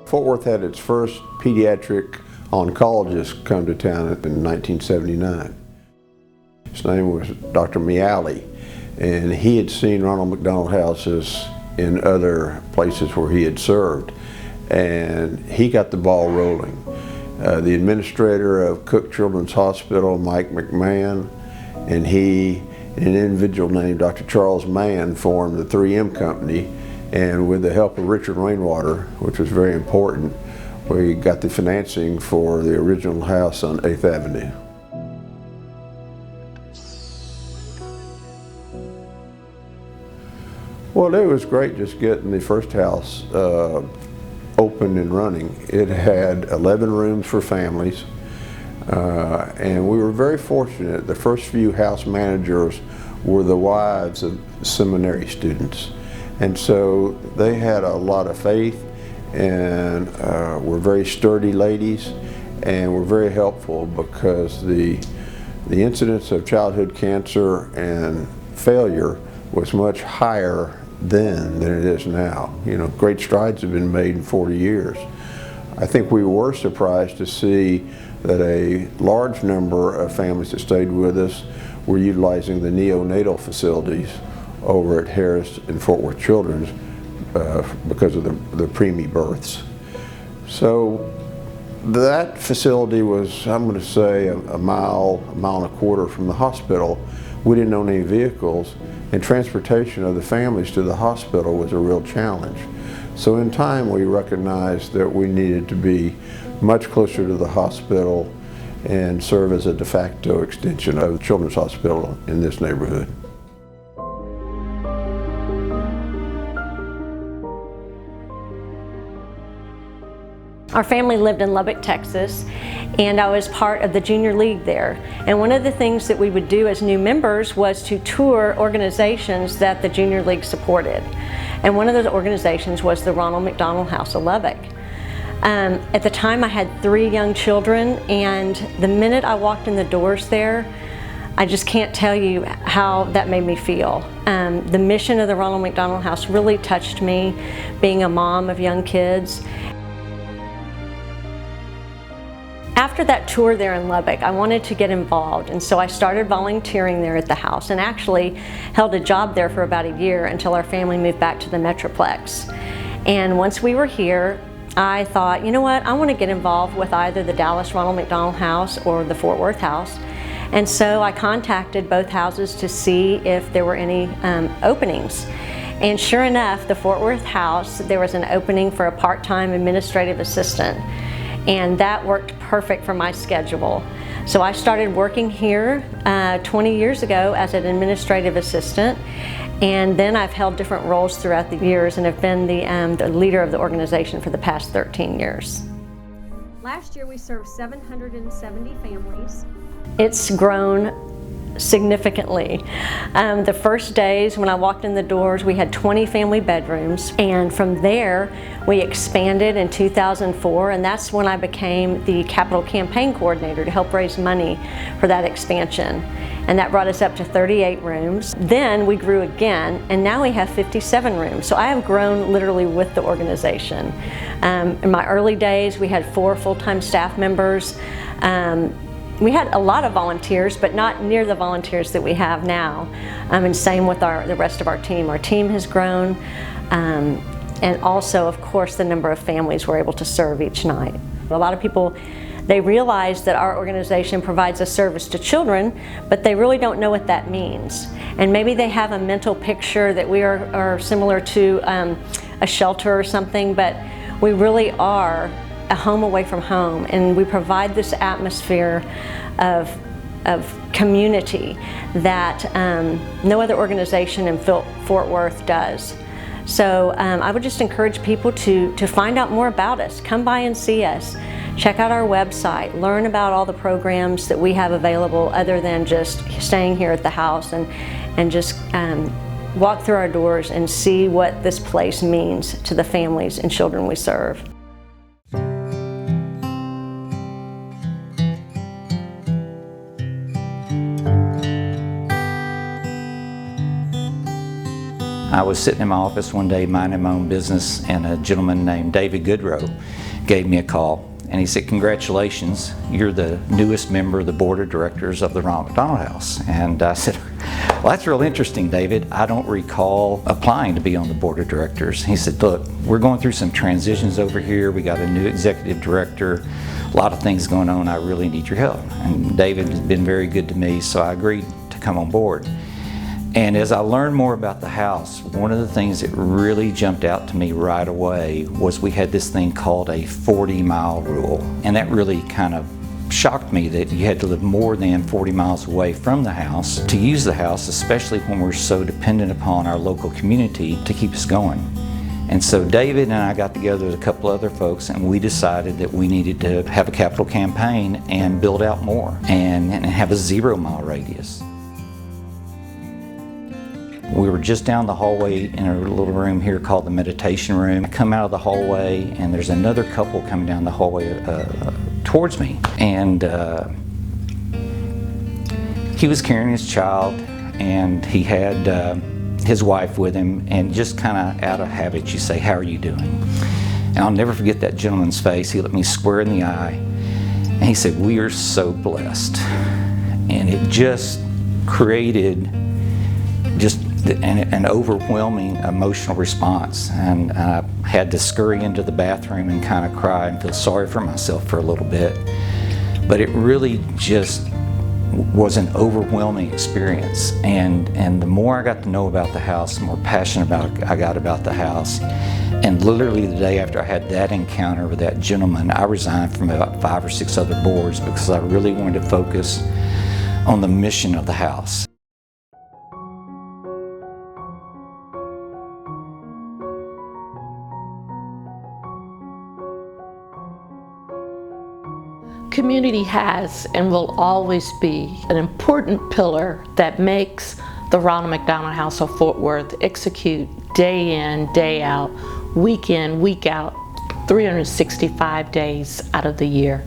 Fort Worth had its first pediatric oncologist come to town in 1979. His name was Dr. Miali, and he had seen Ronald McDonald houses in other places where he had served, and he got the ball rolling. The administrator of Cook Children's Hospital, Mike McMahon, and he and an individual named Dr. Charles Mann formed the 3M Company, and with the help of Richard Rainwater, which was very important, we got the financing for the original house on 8th Avenue. Well, it was great just getting the first house open and running. It had 11 rooms for families, and we were very fortunate. The first few house managers were the wives of seminary students, and so they had a lot of faith and were very sturdy ladies and were very helpful, because the incidence of childhood cancer and failure was much higher then than it is now. You know, great strides have been made in 40 years. I think we were surprised to see that a large number of families that stayed with us were utilizing the neonatal facilities over at Harris and Fort Worth Children's because of the preemie births. So that facility was, I'm going to say, a mile and a quarter from the hospital. We didn't own any vehicles, and transportation of the families to the hospital was a real challenge. So in time we recognized that we needed to be much closer to the hospital and serve as a de facto extension of the Children's Hospital in this neighborhood. Our family lived in Lubbock, Texas, and I was part of the junior league there. And one of the things that we would do as new members was to tour organizations that the junior league supported. And one of those organizations was the Ronald McDonald House of Lubbock. At the time I had 3 young children, and the minute I walked in the doors there, I just can't tell you how that made me feel. The mission of the Ronald McDonald House really touched me, being a mom of young kids. After that tour there in Lubbock, I wanted to get involved, and so I started volunteering there at the house, and actually held a job there for about a year until our family moved back to the Metroplex. And once we were here, I thought, you know what, I want to get involved with either the Dallas Ronald McDonald House or the Fort Worth House. And so I contacted both houses to see if there were any openings. And sure enough, the Fort Worth House, there was an opening for a part-time administrative assistant. And that worked perfect for my schedule. So I started working here 20 years ago as an administrative assistant, and then I've held different roles throughout the years and have been the leader of the organization for the past 13 years. Last year we served 770 families. It's grown significantly. The first days when I walked in the doors, we had 20 family bedrooms, and from there we expanded in 2004, and that's when I became the capital campaign coordinator to help raise money for that expansion. And that brought us up to 38 rooms. Then we grew again, and now we have 57 rooms. So I have grown literally with the organization. In my early days, we had 4 full-time staff members. We had a lot of volunteers, but not near the volunteers that we have now. And same with the rest of our team. Our team has grown, and also, of course, the number of families we're able to serve each night. A lot of people, they realize that our organization provides a service to children, but they really don't know what that means. And maybe they have a mental picture that we are similar to a shelter or something, but we really are a home away from home, and we provide this atmosphere of community that no other organization in Fort Worth does. So I would just encourage people to find out more about us. Come by and see us. Check out our website. Learn about all the programs that we have available other than just staying here at the house, and just walk through our doors and see what this place means to the families and children we serve. I was sitting in my office one day minding my own business, and a gentleman named David Goodrow gave me a call, and he said, "Congratulations, you're the newest member of the board of directors of the Ronald McDonald House." And I said, "Well, that's real interesting, David. I don't recall applying to be on the board of directors." He said, "Look, we're going through some transitions over here. We got a new executive director, a lot of things going on. I really need your help." And David has been very good to me, so I agreed to come on board. And as I learned more about the house, one of the things that really jumped out to me right away was we had this thing called a 40-mile rule. And that really kind of shocked me, that you had to live more than 40 miles away from the house to use the house, especially when we're so dependent upon our local community to keep us going. And so David and I got together with a couple other folks, and we decided that we needed to have a capital campaign and build out more and have a 0-mile radius. We were just down the hallway in a little room here called the meditation room. I come out of the hallway, and there's another couple coming down the hallway towards me. And he was carrying his child, and he had his wife with him, and just kind of out of habit, you say, "How are you doing?" And I'll never forget that gentleman's face. He looked me square in the eye, and he said, "We are so blessed." And it just created just an overwhelming emotional response, and I had to scurry into the bathroom and kind of cry and feel sorry for myself for a little bit. But it really just was an overwhelming experience, and the more I got to know about the house, the more passionate I got about the house. And literally the day after I had that encounter with that gentleman, I resigned from about 5 or 6 other boards because I really wanted to focus on the mission of the house. Community has and will always be an important pillar that makes the Ronald McDonald House of Fort Worth execute day in, day out, week in, week out, 365 days out of the year.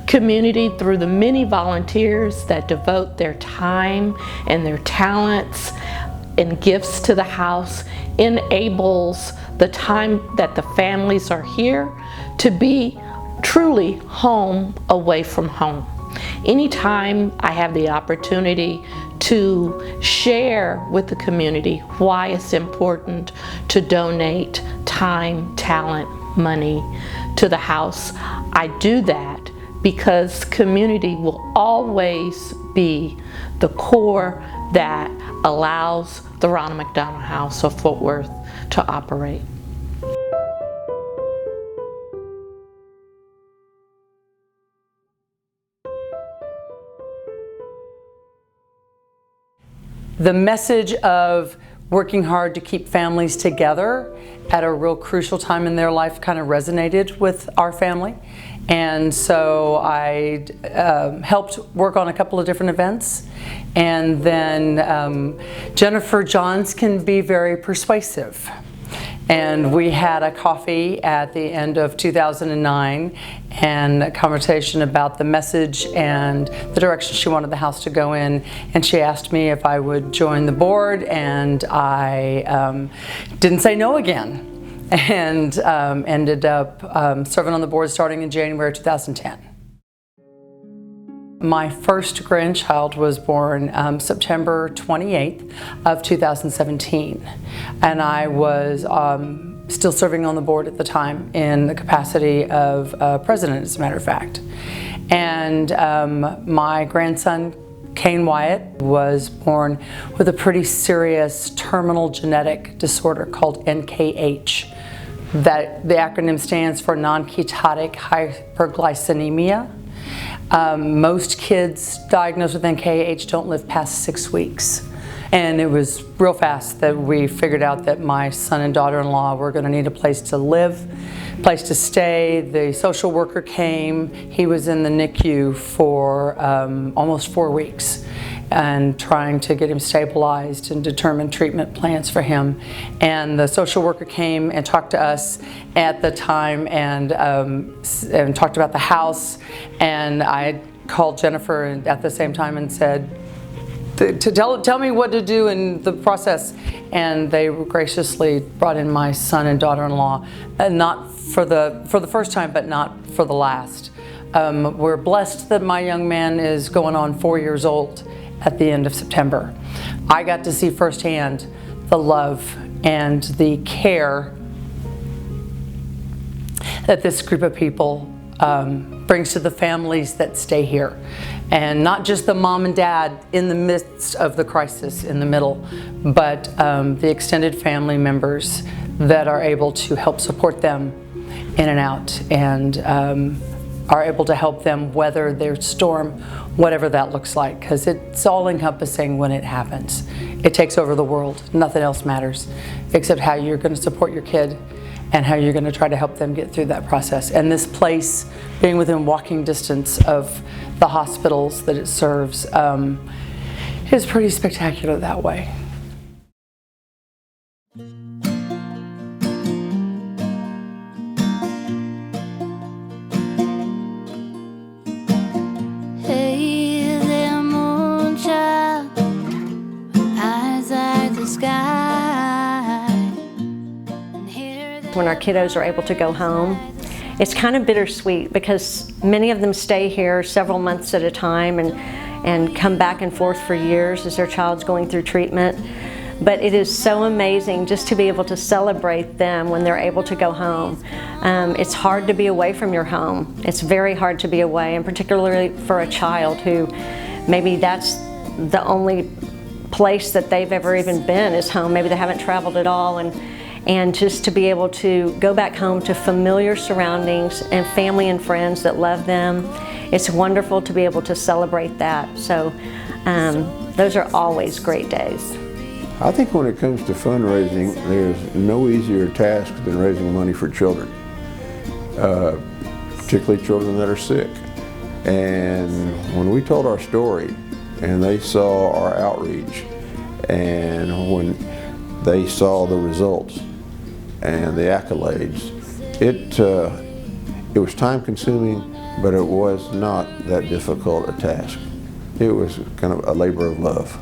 Community, through the many volunteers that devote their time and their talents and gifts to the house, enables the time that the families are here to be truly home away from home. Anytime I have the opportunity to share with the community why it's important to donate time, talent, money to the house, I do that because community will always be the core that allows the Ronald McDonald House of Fort Worth to operate. The message of working hard to keep families together at a real crucial time in their life kind of resonated with our family. And so I helped work on a couple of different events. And then Jennifer Johns can be very persuasive. And we had a coffee at the end of 2009 and a conversation about the message and the direction she wanted the house to go in. And she asked me if I would join the board, and I didn't say no again, and ended up serving on the board starting in January 2010. My first grandchild was born September 28th of 2017, and I was still serving on the board at the time in the capacity of president, as a matter of fact. And my grandson, Kane Wyatt, was born with a pretty serious terminal genetic disorder called NKH. That the acronym stands for non-ketotic hyperglycemia. Most kids diagnosed with NKH don't live past 6 weeks. And it was real fast that we figured out that my son and daughter-in-law were going to need a place to live, place to stay. The social worker came. He was in the NICU for almost 4 weeks, and trying to get him stabilized and determine treatment plans for him. And the social worker came and talked to us at the time and talked about the house. And I called Jennifer at the same time and said, to tell me what to do in the process. And they graciously brought in my son and daughter-in-law, and not for the first time, but not for the last. We're blessed that my young man is going on 4 years old at the end of September. I got to see firsthand the love and the care that this group of people brings to the families that stay here. And not just the mom and dad in the midst of the crisis in the middle, but the extended family members that are able to help support them in and out, and are able to help them weather their storm, whatever that looks like, because it's all encompassing when it happens. It takes over the world. Nothing else matters except how you're going to support your kid and how you're going to try to help them get through that process. And this place, being within walking distance of the hospitals that it serves, is pretty spectacular that way. Hey there, moonchild, eyes like the sky. When our kiddos are able to go home, it's kind of bittersweet because many of them stay here several months at a time and come back and forth for years as their child's going through treatment. But it is so amazing just to be able to celebrate them when they're able to go home. It's hard to be away from your home. It's very hard to be away, and particularly for a child who maybe that's the only place that they've ever even been is home. Maybe they haven't traveled at all, and just to be able to go back home to familiar surroundings and family and friends that love them, it's wonderful to be able to celebrate that. So those are always great days. I think when it comes to fundraising, there's no easier task than raising money for children, particularly children that are sick. And when we told our story and they saw our outreach, and when they saw the results and the accolades, it was time consuming, but it was not that difficult a task. It was kind of a labor of love.